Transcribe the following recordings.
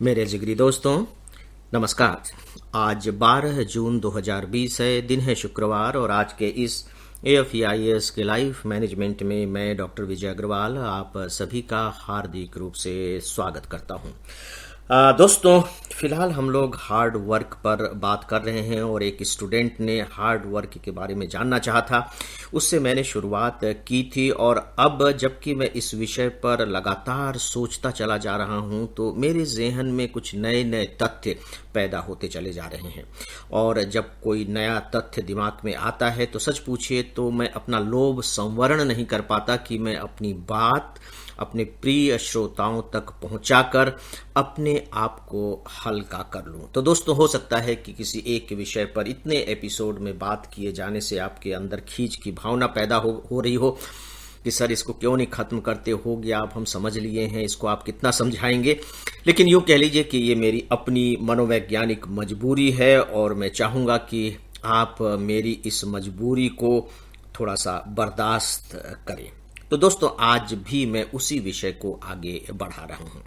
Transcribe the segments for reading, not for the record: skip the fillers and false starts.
मेरे जिगरी दोस्तों, नमस्कार। आज 12 जून 2020 है, दिन है शुक्रवार और आज के इस AFEIS के लाइफ मैनेजमेंट में मैं डॉक्टर विजय अग्रवाल आप सभी का हार्दिक रूप से स्वागत करता हूं। दोस्तों, फिलहाल हम लोग हार्ड वर्क पर बात कर रहे हैं और एक स्टूडेंट ने हार्ड वर्क के बारे में जानना चाहा था, उससे मैंने शुरुआत की थी और अब जबकि मैं इस विषय पर लगातार सोचता चला जा रहा हूं तो मेरे ज़हन में कुछ नए नए तथ्य पैदा होते चले जा रहे हैं। और जब कोई नया तथ्य दिमाग में आता है तो सच पूछिए तो मैं अपना लोभ संवरण नहीं कर पाता कि मैं अपनी बात अपने प्रिय श्रोताओं तक पहुंचाकर अपने आप को हल्का कर लूं। तो दोस्तों, हो सकता है कि किसी एक विषय पर इतने एपिसोड में बात किए जाने से आपके अंदर खींच की भावना पैदा हो रही हो कि सर इसको क्यों नहीं खत्म करते, हो गया अब हम समझ लिए हैं, इसको आप कितना समझाएंगे। लेकिन यूं कह लीजिए कि ये मेरी अपनी मनोवैज्ञानिक मजबूरी है और मैं चाहूंगा कि आप मेरी इस मजबूरी को थोड़ा सा बर्दाश्त करें। तो दोस्तों, आज भी मैं उसी विषय को आगे बढ़ा रहा हूं।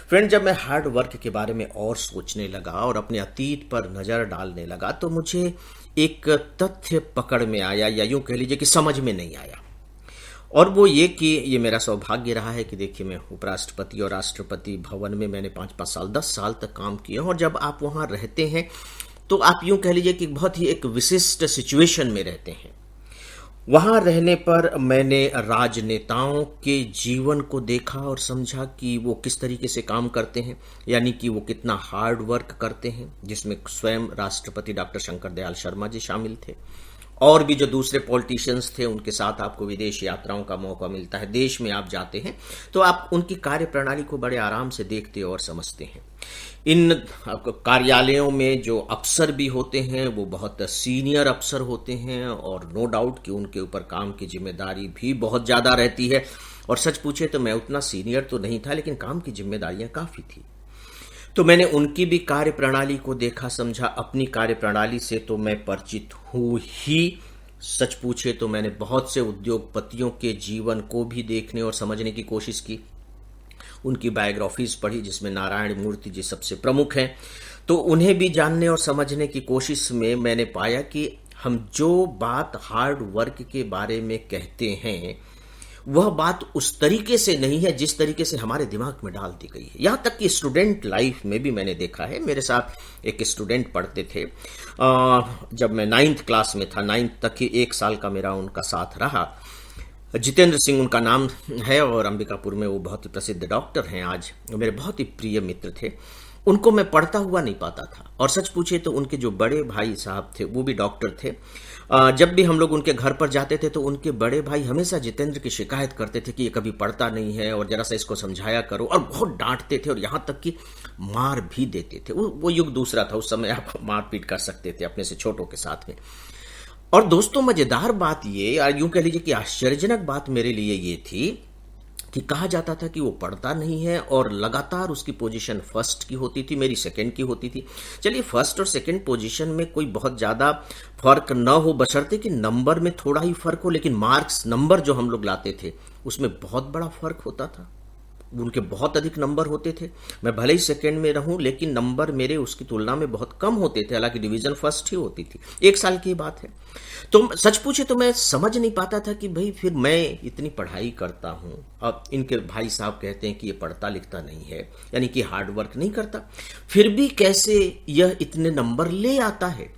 फ्रेंड, जब मैं हार्ड वर्क के बारे में और सोचने लगा और अपने अतीत पर नजर डालने लगा तो मुझे एक तथ्य पकड़ में आया, या यूं कह लीजिए कि समझ में नहीं आया। और वो ये कि ये मेरा सौभाग्य रहा है कि देखिए, मैं उपराष्ट्रपति और राष्ट्रपति भवन में मैंने 5-5 साल 10 साल तक काम किया। और जब आप वहां रहते हैं तो आप यूं कह लीजिए कि बहुत ही एक विशिष्ट सिचुएशन में रहते हैं। वहां रहने पर मैंने राजनेताओं के जीवन को देखा और समझा कि वो किस तरीके से काम करते हैं, यानी कि वो कितना हार्ड वर्क करते हैं, जिसमें स्वयं राष्ट्रपति डॉक्टर शंकर दयाल शर्मा जी शामिल थे। और भी जो दूसरे पॉलिटिशियंस थे, उनके साथ आपको विदेश यात्राओं का मौका मिलता है। देश में आप जाते हैं तो आप उनकी कार्य प्रणाली को बड़े आराम से देखते और समझते हैं। इन कार्यालयों में जो अफसर भी होते हैं वो बहुत सीनियर अफसर होते हैं और नो डाउट कि उनके ऊपर काम की जिम्मेदारी भी बहुत ज़्यादा रहती है। और सच पूछे तो मैं उतना सीनियर तो नहीं था, लेकिन काम की जिम्मेदारियां काफ़ी थी। तो मैंने उनकी भी कार्य प्रणाली को देखा, समझा। अपनी कार्य प्रणाली से तो मैं परिचित हूँ ही, सच पूछे तो मैंने बहुत से उद्योगपतियों के जीवन को भी देखने और समझने की कोशिश की। उनकी बायोग्राफीज पढ़ी, जिसमें नारायण मूर्ति जी सबसे प्रमुख हैं। तो उन्हें भी जानने और समझने की कोशिश में मैंने पाया कि हम जो बात हार्ड वर्क के बारे में कहते हैं वह बात उस तरीके से नहीं है जिस तरीके से हमारे दिमाग में डाल दी गई है। यहाँ तक कि स्टूडेंट लाइफ में भी मैंने देखा है। मेरे साथ एक स्टूडेंट पढ़ते थे, जब मैं 9th क्लास में था, 9th तक ही 1 साल का मेरा उनका साथ रहा। जितेंद्र सिंह उनका नाम है और अंबिकापुर में वो बहुत ही प्रसिद्ध डॉक्टर हैं। आज मेरे बहुत ही प्रिय मित्र थे। उनको मैं पढ़ता हुआ नहीं पाता था और सच पूछे तो उनके जो बड़े भाई साहब थे वो भी डॉक्टर थे। जब भी हम लोग उनके घर पर जाते थे तो उनके बड़े भाई हमेशा जितेंद्र की शिकायत करते थे कि ये कभी पढ़ता नहीं है और जरा सा इसको समझाया करो, और बहुत डांटते थे और यहाँ तक कि मार भी देते थे। वो युग दूसरा था, उस समय आप मारपीट कर सकते थे अपने से छोटों के साथ में। और दोस्तों, मजेदार बात ये, या यूं कह लीजिए कि आश्चर्यजनक बात मेरे लिए ये थी कि कहा जाता था कि वो पढ़ता नहीं है और लगातार उसकी पोजीशन फर्स्ट की होती थी, मेरी सेकंड की होती थी। चलिए, फर्स्ट और सेकंड पोजीशन में कोई बहुत ज़्यादा फर्क न हो, बशर्ते कि नंबर में थोड़ा ही फर्क हो, लेकिन मार्क्स नंबर जो हम लोग लाते थे उसमें बहुत बड़ा फर्क होता था। उनके बहुत अधिक नंबर होते थे। मैं भले ही सेकंड में रहूं लेकिन नंबर मेरे उसकी तुलना में बहुत कम होते थे, हालांकि डिवीजन फर्स्ट ही होती थी। 1 साल की बात है। तो सच पूछे तो मैं समझ नहीं पाता था कि भाई फिर मैं इतनी पढ़ाई करता हूं, अब इनके भाई साहब कहते हैं कि ये पढ़ता लिखता नहीं है, यानी कि हार्ड वर्क नहीं करता, फिर भी कैसे यह इतने नंबर ले आता है।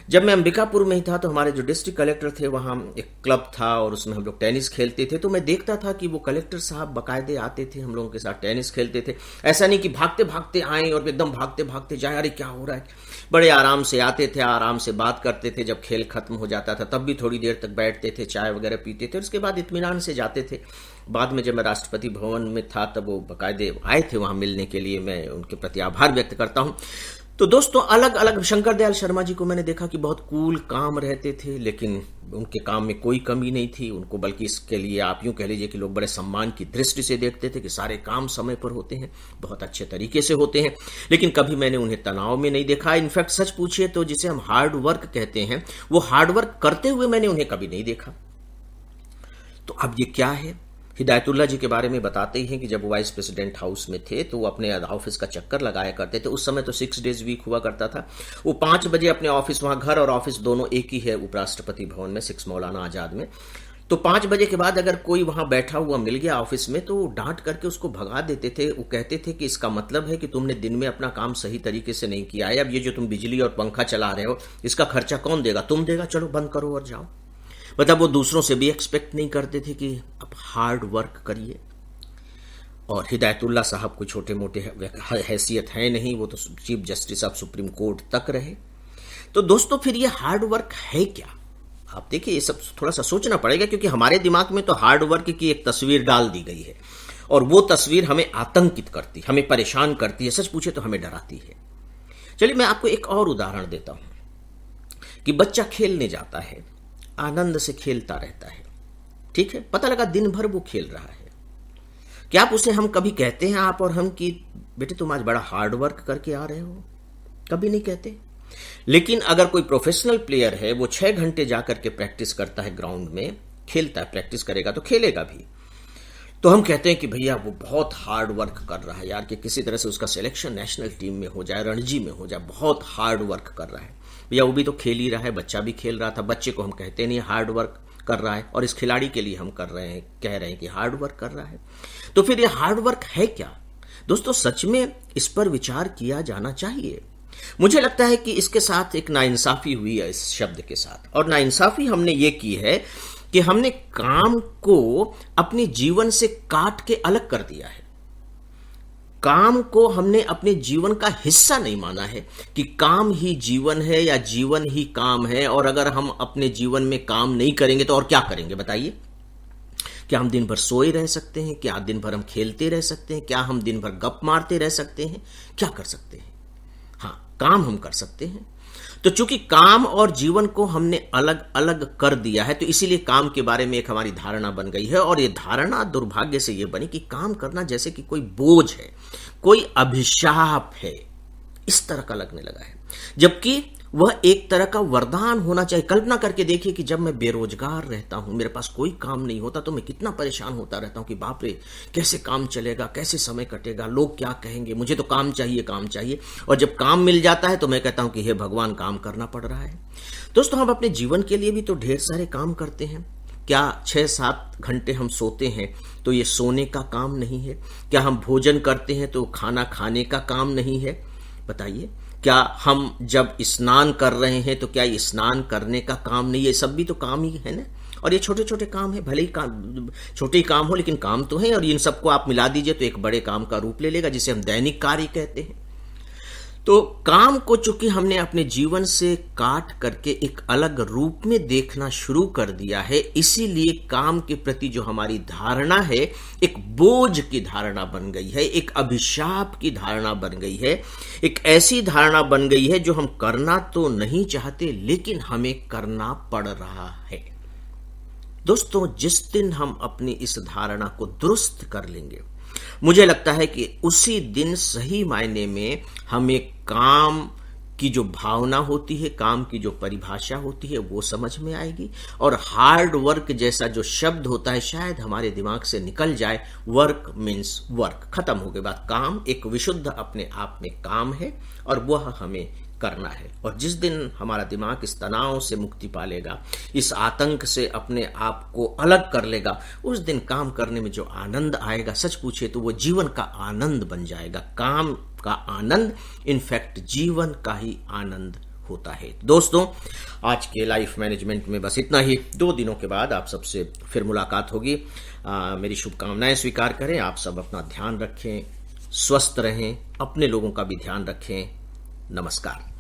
जब मैं अंबिकापुर में ही था तो हमारे जो डिस्ट्रिक्ट कलेक्टर थे, वहाँ एक क्लब था और उसमें हम लोग टेनिस खेलते थे। तो मैं देखता था कि वो कलेक्टर साहब बाकायदे आते थे, हम लोगों के साथ टेनिस खेलते थे। ऐसा नहीं कि भागते भागते आए और एकदम भागते भागते जाए, अरे क्या हो रहा है। बड़े आराम से आते थे, आराम से बात करते थे। जब खेल खत्म हो जाता था तब भी थोड़ी देर तक बैठते थे, चाय वगैरह पीते थे, उसके बाद इत्मीनान से जाते थे। बाद में जब मैं राष्ट्रपति भवन में था तब वो बाकायदे आए थे वहाँ मिलने के लिए। मैं उनके प्रति आभार व्यक्त करता हूँ। तो दोस्तों, अलग अलग शंकर दयाल शर्मा जी को मैंने देखा कि बहुत कूल काम रहते थे, लेकिन उनके काम में कोई कमी नहीं थी उनको, बल्कि इसके लिए आप यूं कह लीजिए कि लोग बड़े सम्मान की दृष्टि से देखते थे कि सारे काम समय पर होते हैं, बहुत अच्छे तरीके से होते हैं। लेकिन कभी मैंने उन्हें तनाव में नहीं देखा। इनफैक्ट सच पूछिए तो जिसे हम हार्ड वर्क कहते हैं, वो हार्ड वर्क करते हुए मैंने उन्हें कभी नहीं देखा। तो अब ये क्या है? हिदायतुल्ला जी के बारे में बताते ही हैं कि जब वो वाइस प्रेसिडेंट हाउस में थे तो वो अपने ऑफिस का चक्कर लगाया करते थे। उस समय तो 6 डेज वीक हुआ करता था। वो 5 बजे अपने ऑफिस, वहां घर और ऑफिस दोनों एक ही है उपराष्ट्रपति भवन में, 6 मौलाना आजाद में। तो 5 बजे के बाद अगर कोई वहां बैठा हुआ मिल गया ऑफिस में तो डांट करके उसको भगा देते थे। वो कहते थे कि इसका मतलब है कि तुमने दिन में अपना काम सही तरीके से नहीं किया है। अब ये जो तुम बिजली और पंखा चला रहे हो इसका खर्चा कौन देगा? तुम देगा, चलो बंद करो और जाओ। मतलब वो दूसरों से भी एक्सपेक्ट नहीं करते थे कि अब हार्ड वर्क करिए। और हिदायतुल्ला साहब कोई छोटे मोटे हैसियत है नहीं, वो तो chief justice of supreme court तक रहे। तो दोस्तों फिर ये हार्ड वर्क है क्या? आप देखिए, ये सब थोड़ा सा सोचना पड़ेगा, क्योंकि हमारे दिमाग में तो हार्ड वर्क की एक तस्वीर डाल दी गई है और वो तस्वीर हमें आतंकित करती, हमें परेशान करती है, सच पूछे तो हमें डराती है। चलिए मैं आपको एक और उदाहरण देता हूं कि बच्चा खेलने जाता है, आनंद से खेलता रहता है, ठीक है, पता लगा दिन भर वो खेल रहा है। क्या आप उसे, हम कभी कहते हैं आप और हम कि बेटे तुम आज बड़ा हार्ड वर्क करके आ रहे हो? कभी नहीं कहते। लेकिन अगर कोई प्रोफेशनल प्लेयर है, वो 6 घंटे जाकर के प्रैक्टिस करता है, ग्राउंड में खेलता है, प्रैक्टिस करेगा तो खेलेगा भी, तो हम कहते हैं कि भैया वो बहुत हार्ड वर्क कर रहा है यार, कि किसी तरह से उसका सिलेक्शन नेशनल टीम में हो जाए, रणजी में हो जाए, बहुत हार्ड वर्क कर रहा है। भैया वो भी तो खेल ही रहा है, बच्चा भी खेल रहा था। बच्चे को हम कहते नहीं हार्ड वर्क कर रहा है, और इस खिलाड़ी के लिए हम कह रहे हैं कि हार्ड वर्क कर रहा है। तो फिर ये हार्ड वर्क है क्या? दोस्तों सच में इस पर विचार किया जाना चाहिए। मुझे लगता है कि इसके साथ एक नाइंसाफी हुई है इस शब्द के साथ, और नाइंसाफी हमने ये की है कि हमने काम को अपने जीवन से काट के अलग कर दिया है। काम को हमने अपने जीवन का हिस्सा नहीं माना है कि काम ही जीवन है या जीवन ही काम है, और अगर हम अपने जीवन में काम नहीं करेंगे तो और क्या करेंगे बताइए? क्या हम दिन भर सोए रह सकते हैं? क्या दिन भर हम खेलते रह सकते हैं? क्या हम दिन भर गप मारते रह सकते हैं? क्या कर सकते हैं? हाँ, काम हम कर सकते हैं। तो चूंकि काम और जीवन को हमने अलग अलग कर दिया है, तो इसीलिए काम के बारे में एक हमारी धारणा बन गई है, और ये धारणा दुर्भाग्य से ये बनी कि काम करना जैसे कि कोई बोझ है, कोई अभिशाप है, इस तरह का लगने लगा है, जबकि वह एक तरह का वरदान होना चाहिए। कल्पना करके देखिए कि जब मैं बेरोजगार रहता हूं, मेरे पास कोई काम नहीं होता, तो मैं कितना परेशान होता रहता हूं कि बाप रे कैसे काम चलेगा, कैसे समय कटेगा, लोग क्या कहेंगे, मुझे तो काम चाहिए, काम चाहिए। और जब काम मिल जाता है तो मैं कहता हूं कि हे भगवान, काम करना पड़ रहा है। दोस्तों हम अपने जीवन के लिए भी तो ढेर सारे काम करते हैं। क्या 6-7 घंटे हम सोते हैं तो ये सोने का काम नहीं है? क्या हम भोजन करते हैं तो खाना खाने का काम नहीं है? बताइए। क्या हम जब स्नान कर रहे हैं तो क्या ये स्नान करने का काम नहीं है? ये सब भी तो काम ही है ना। और ये छोटे छोटे काम है, भले ही काम छोटे ही काम हो, लेकिन काम तो है, और इन सबको आप मिला दीजिए तो एक बड़े काम का रूप ले लेगा, जिसे हम दैनिक कार्य कहते हैं। तो काम को चूंकि हमने अपने जीवन से काट करके एक अलग रूप में देखना शुरू कर दिया है, इसीलिए काम के प्रति जो हमारी धारणा है एक बोझ की धारणा बन गई है, एक अभिशाप की धारणा बन गई है, एक ऐसी धारणा बन गई है जो हम करना तो नहीं चाहते लेकिन हमें करना पड़ रहा है। दोस्तों जिस दिन हम अपनी इस धारणा को दुरुस्त कर लेंगे, मुझे लगता है कि उसी दिन सही मायने में हमें काम की जो भावना होती है, काम की जो परिभाषा होती है, वो समझ में आएगी, और हार्ड वर्क जैसा जो शब्द होता है शायद हमारे दिमाग से निकल जाए। वर्क मीन्स वर्क, खत्म हो गई बात। काम एक विशुद्ध अपने आप में काम है और वह हमें करना है। और जिस दिन हमारा दिमाग इस तनाव से मुक्ति पा लेगा, इस आतंक से अपने आप को अलग कर लेगा, उस दिन काम करने में जो आनंद आएगा, सच पूछे तो वो जीवन का आनंद बन जाएगा। काम का आनंद इनफैक्ट जीवन का ही आनंद होता है। दोस्तों आज के लाइफ मैनेजमेंट में बस इतना ही। 2 दिनों के बाद आप सबसे फिर मुलाकात होगी। मेरी शुभकामनाएं स्वीकार करें। आप सब अपना ध्यान रखें, स्वस्थ रहें, अपने लोगों का भी ध्यान रखें। नमस्कार।